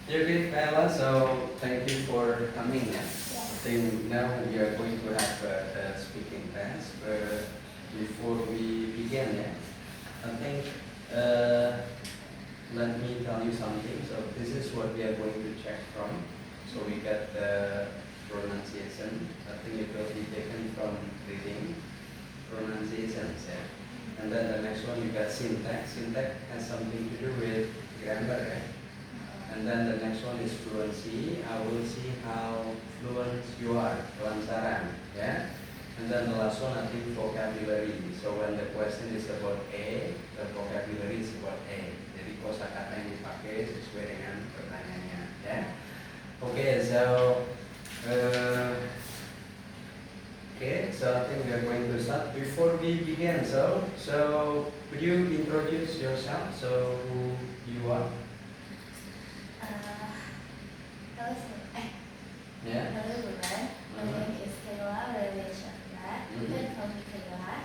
You're good, Bella. So thank you for coming. Yeah. Yeah. I think now we are going to have a speaking test. But before we begin, yeah, I think let me tell you something. So this is what we are going to check from. So we got the pronunciation. I think it will be taken from reading pronunciations. Yeah. And then the next one you got syntax. Syntax has something to do with grammar. Yeah. And then the next one is fluency. I will see how fluent you are, kelancaran, yeah. And then the last one I think vocabulary. So when the question is about A, the vocabulary is about A. Jadi kosakata yang dipakai sesuai dengan pertanyaannya, ya. Okay, so so I think we are going to start. Before we begin, so could you introduce yourself? So who you are? Halo, Yeah. halo everyone. My name is Kayla Raleigh Shafra. I'm from Kayla.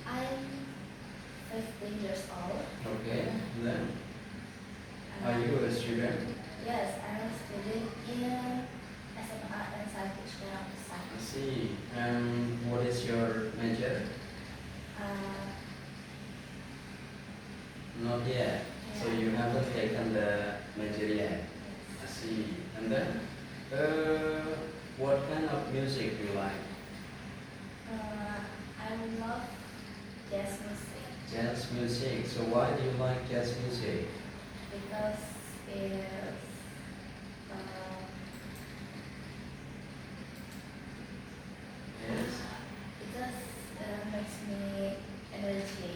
I'm 15 years old. Okay. Then, are you a student? Yes, I'm a student in SMA and Science Sekolah Besar. I see. And what is your major? Not yet. So you haven't taken the major yet. I see. And then, what kind of music do you like? I love jazz music Jazz music. So why do you like jazz music? because it's uh, Yes. because makes me energy.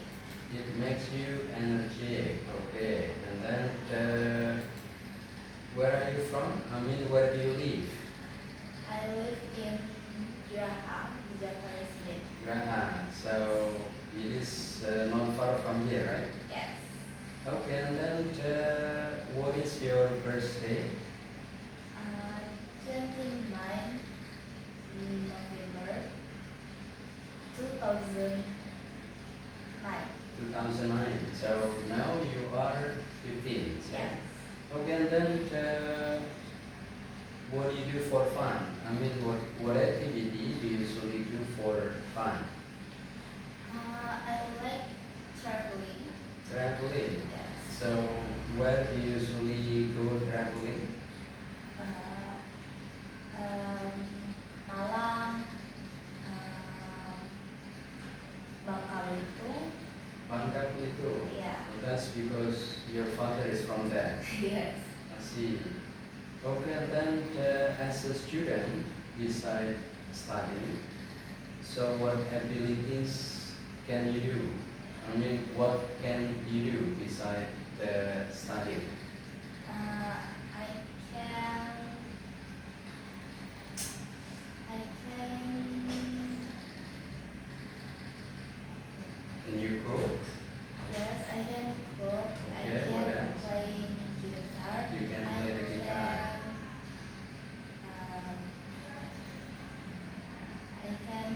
It makes you energetic. Okay. And then, where are you from? I mean, where do you live? I live in Geraha, Jakarta City. Graha. So it is not far from here, right? Yes. Okay, and then what is your birthday? 29 November 2009. 2009. So now you are 15. So. Yes. Okay, and then what do you do for fun? I mean, what activity do you usually do for fun? I like traveling. Traveling. Yes. So where do you usually go traveling? Malang, Bangka Bangka Belitung. Yeah. That's because your father is from there. Yes. I see. Okay, and then as a student, beside studying, so what abilities can you do? I mean, what can you do beside the studying? I can. Can you cook? Yes, I can cook. I Okay, can what else? play guitar. You can play the guitar. I can.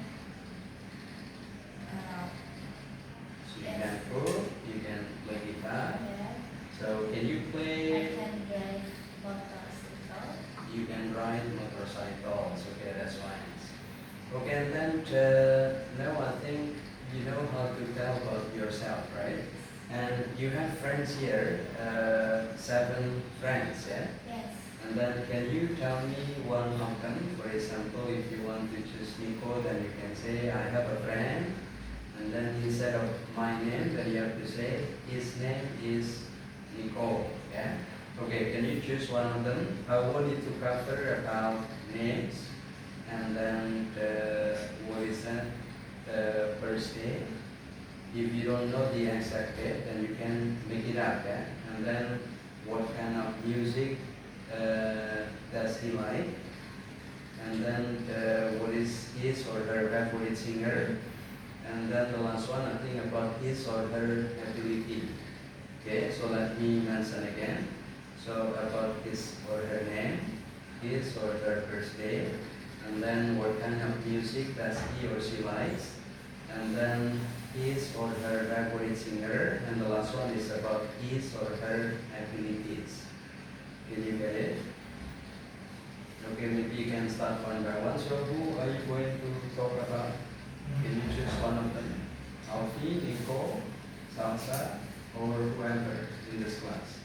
So you can cook, you can play guitar. Yeah, So can you I play? can drive motorcycle. You can ride motorcycles. Okay, that's fine. Okay, and then now I think you know how to tell about yourself, right? And you have friends here, 7 friends, yeah? Yes. And then can you tell me one of them? For example, if you want to choose Nico, then you can say, I have a friend. And then instead of my name, then you have to say, his name is Nico, yeah? Okay, can you choose one of them? I want you to cover about names. And then what is that? The birthday. If you don't know the exact date, then you can make it up, yeah? And then what kind of music does he like? And then what is his or her favorite singer? And then the last one, I think about his or her ability. Okay, so let me mention again. So about his or her name, his or her birthday, and then what kind of music does he or she likes, and then his or her favorite singer, and the last one is about his or her abilities. Can you get it? Okay, maybe you can start one by one. So who are you going to talk about? Can you choose one of them? Alfie, Nico, Salsa, or whoever in this class?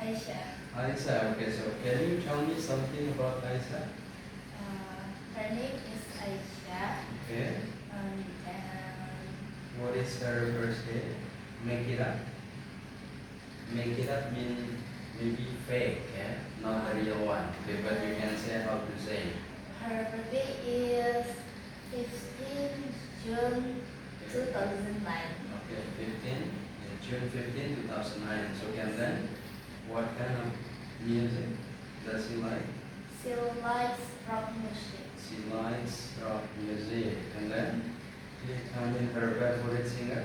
Aisha. Aisa, okay, so can you tell me something about Aisa? Her name is Aisha. Okay, And what is her birthday? Make it up. Make it up mean maybe fake, yeah? Not the real one. Okay, but you can say how to say. her birthday is 15 June 2009. Okay, 15, June 15, 2009. So and then, what kind of music does he like? She likes rock music. She likes rock music. And then, can you tell me her favorite singer?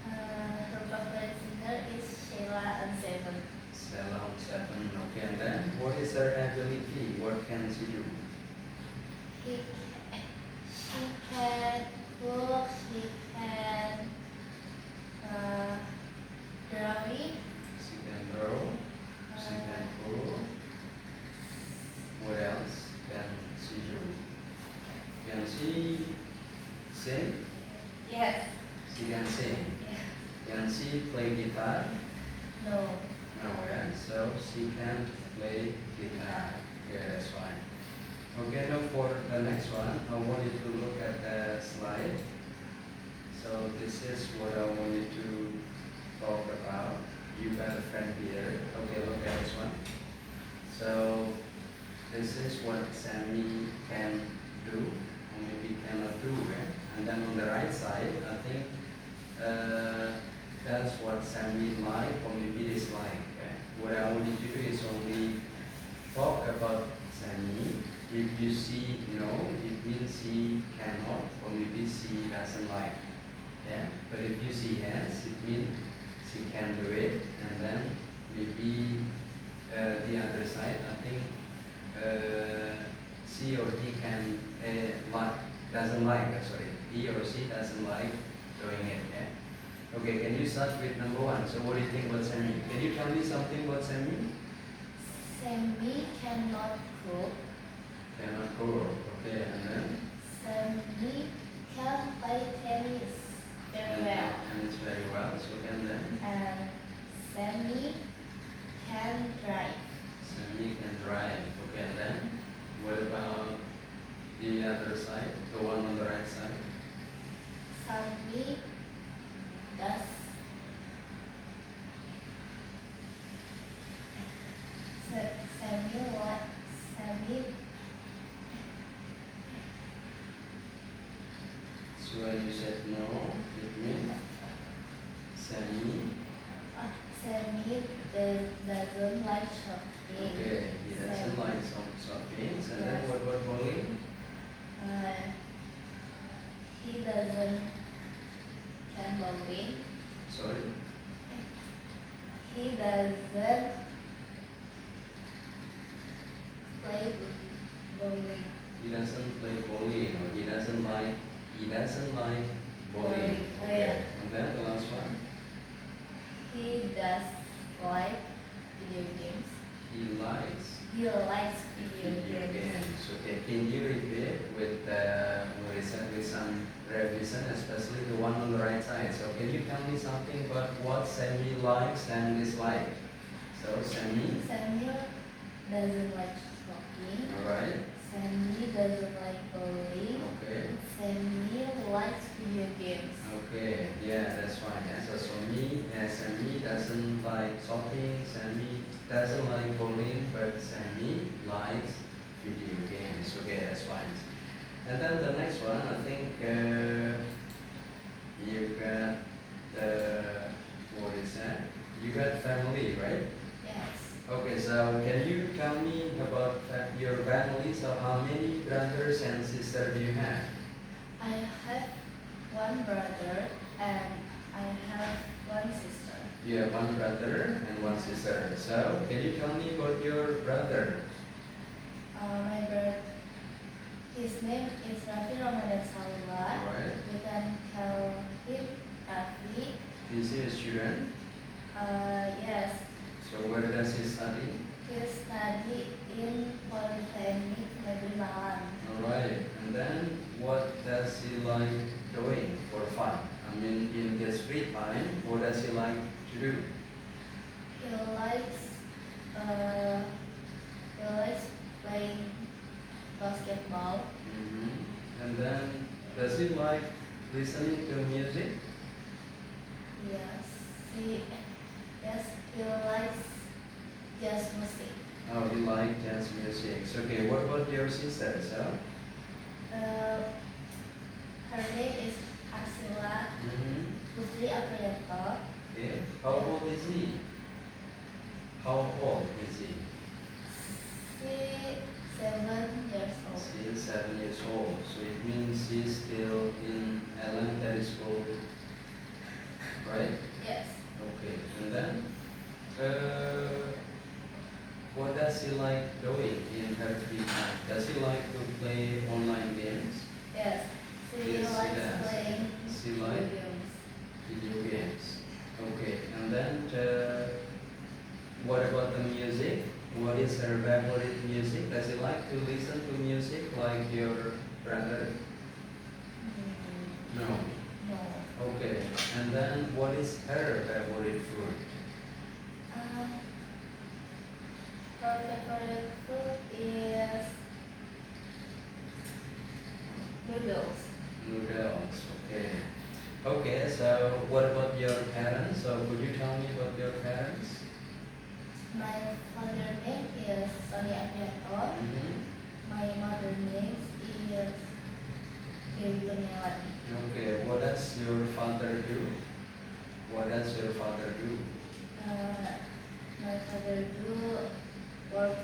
Her favorite singer is Sheila and Seven. Salon 7. Okay, and then, what is her ability? What can she do? She can cook, she can drawing, She can draw, she can cook. What else can she do? Can she sing? yes, She can sing. yeah. Can she play guitar? No, No, yeah. So she can play guitar. Okay, that's fine. Okay, now for the next one, I want you to look at the slide. So this is what I want you to talk about. You got a friend here. Okay, look at this one. So this is what Sammy can do, or maybe cannot do, right? And then on the right side, I think that's what Sammy like or maybe dislike. Okay? What I want you to do is only talk about Sammy. If you see no, it means he cannot or maybe she doesn't like. Yeah? But if you see yes, it means she can do it. And then maybe the other side, I think she or he can doesn't like. Sorry, he or she doesn't like doing it. Yeah? Okay, can you start with number one? So what do you think about Sammy? Can you tell me something about Sammy? Sammy cannot cook. Cannot cook. Okay, and then? Sammy can play tennis very well. And it's very well. So and then? And Sammy can drive. Sammy can drive. Okay, and then? What about the other side? The one on the right side? Sammy does. Sammy So when you said no, it means Sammy. Sammy doesn't like shopping. Okay, he doesn't like some things. And then what about bowling? He doesn't can bowling. Sorry? He doesn't play bowling. He doesn't play bowling or he doesn't like bowling. Bowling, Okay. yeah. And then the last one? He does like video games. He likes He likes video video games. games. Okay, can you repeat with with some revision, especially the one on the right side? So can you tell me something about what Sammy likes and dislikes? So Sammy, Samuel doesn't like shopping. alright, Sammy doesn't like bowling. okay, Sammy likes video games. okay, yeah, that's fine. Yeah. So Sammy doesn't like shopping, Sammy doesn't like bowling, but Sammy likes video games. Okay, that's fine. And then the next one, I think you got what is that? You got family, right? Yes. Okay, so can you tell me about your family? So how many brothers and sisters do you have? I have one brother and I have one sister. You have one brother and one sister. So can you tell me about your brother? My brother, his name is Raffi Ramadan Salwa. Alright. We can call him Raffi. Is he a student? Yes, So where does he study? He study in Polytechnic Negeri Malang. Alright, and then what does he like doing for fun? I mean, in his free time, what does he like to do? He likes uh, he likes playing basketball. And then, does he like listening to music? Yes, he yes he likes jazz music. Oh, you like jazz music. So, okay, what about your sister? So, Her name is Arsila Putri Aprianto. okay. How old is he? How old is he? She 7 years old. She is 7 years old. So it means she's still in elementary school, right? Yes. Okay. And then, what does she like doing in her free time? Does she like to play online games? Yes. She Yes, she likes does. playing She like games. video games. Okay. And then, what about the music? What is her favorite music? Does she like to listen to music like your brother? No. No. Okay. And then, what is her favorite food? Her favorite food is noodles. Noodles. Okay. Okay. So, what about your parents? So, could you tell me about your parents? My father name is Sony Aprianto. My mother name is Dewi Kurniawati. Okay. What does your father do? What does your father do? My father do work.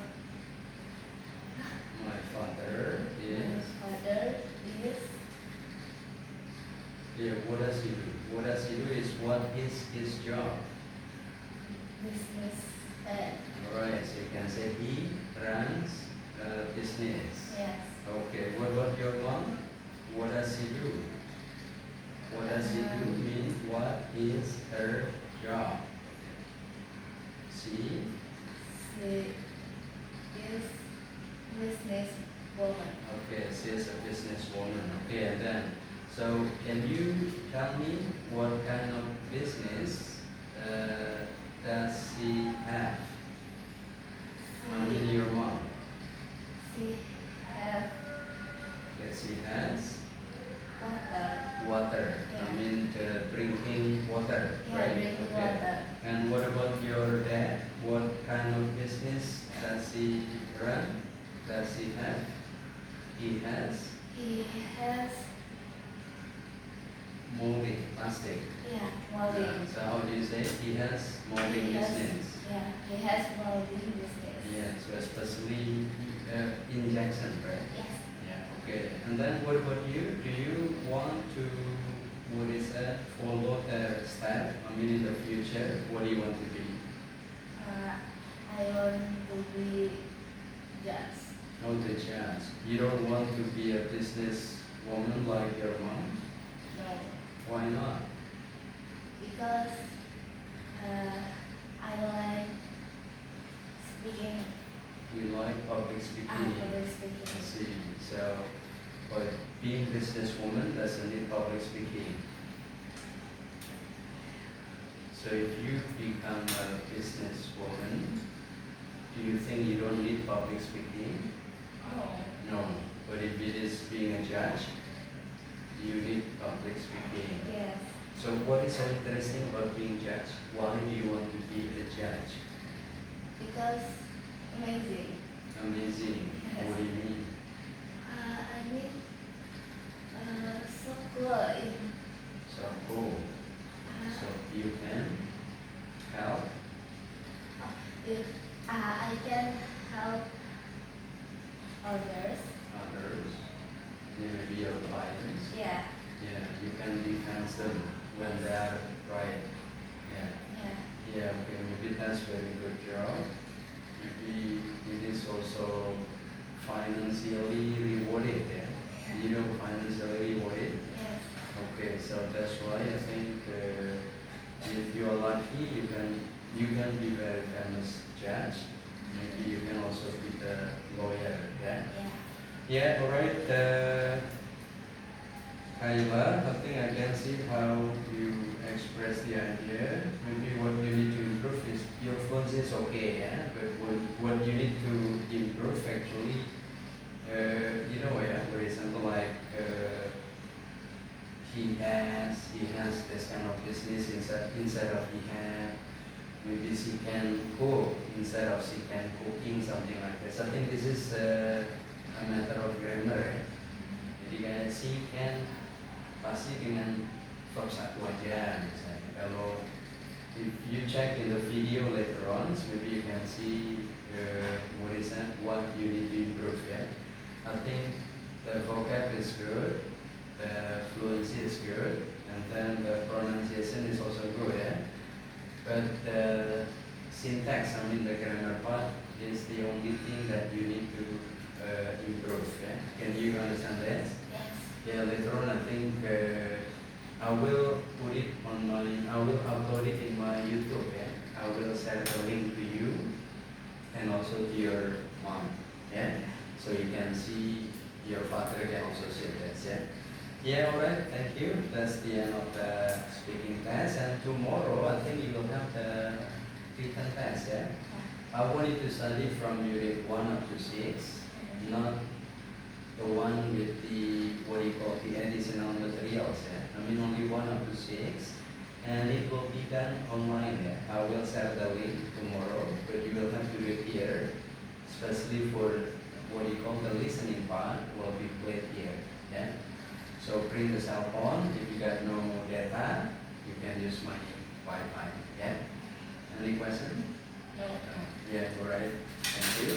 My father is. My father is Yeah. What does he do? What does he do is what is his job? businessman. Alright. So you can say he runs a business. Yes. Okay. What about your mom? What does he do? What does he do means what is her job? She She is business woman. okay, she is a businesswoman. Okay, and then so can you tell me what kind of business does she have? I mean your mom. She have Okay, she has water. water. I Yeah. mean drinking water, Yeah, right? drinking Okay. water. And what about your dad? What kind of business does he run? Does he have? He has He has molding plastic. molding. So how do you say? He has molding He has- business. Yeah, he has molding business. Yeah. So especially injection, right? Yes. Yeah. Okay. And then what about you? Do you want to what is that? Follow the step? I mean in the future, what do you want to be? I want to be judge. Oh, the judge. You don't want to be a business woman like your mom? No, Why not? because I like speaking. You like public speaking. Public I speaking. see. So, but being businesswoman doesn't need public speaking. So if you become a businesswoman, do you think you don't need public speaking? No. No. But if it is being a judge, you need public speaking. Yes. So what is so interesting about being judge? Why do you want to be a judge? Because amazing. Amazing. Yes. What do you mean? I mean, so cool. So cool. So you can help If I can help others. others. Maybe your clients. Yeah. Yeah, you can defend them when they are right. Yeah. Yeah. Yeah, okay, maybe that's very good job. Maybe it is also financially rewarded. Yeah. You know, financially rewarded. Yes. Okay, so that's why I think if you are lucky, you can be very famous judge. Maybe Yeah, alright. Kayla, I think I can see how you express the idea. Maybe what you need to improve is your phones is okay, yeah. But what you need to improve actually, you know, yeah. For example, like he has this kind of business inside of he had. Maybe she can cook instead of she can cooking something like this. I think this is a matter of grammar, ya. Jadi kayak she can pasti dengan verb satu aja misalnya. Kalau if you check in the video later on, maybe you can see what you need to improve. Yeah, I think the vocab is good, the fluency is good, and then the pronunciation is also good. Yeah, but the syntax, I mean the grammar part, is the only thing that you need to improve. Yeah, can you understand that? Yes. Yeah, later on I think I will put it on my, I will upload it in my YouTube. Yeah, I will share the link to you and also to your mom. Yeah, so you can see your father can also see that. Yeah. Yeah, alright, thank you. That's the end of the speaking test. And tomorrow I think you will have the written test. Yeah. I want you to study from unit 1 up to 6, not the one with the, what do you call, the additional materials. Yeah? I mean only 1 up to 6, and it will be done online. Yeah? I will share the link tomorrow, but you will have to do it here, especially for what you call the listening part will be played here. Yeah? So bring the cell phone. If you got no data, you can use my Wi-Fi. Yeah? Any question? No. Yeah, alright. Thank you.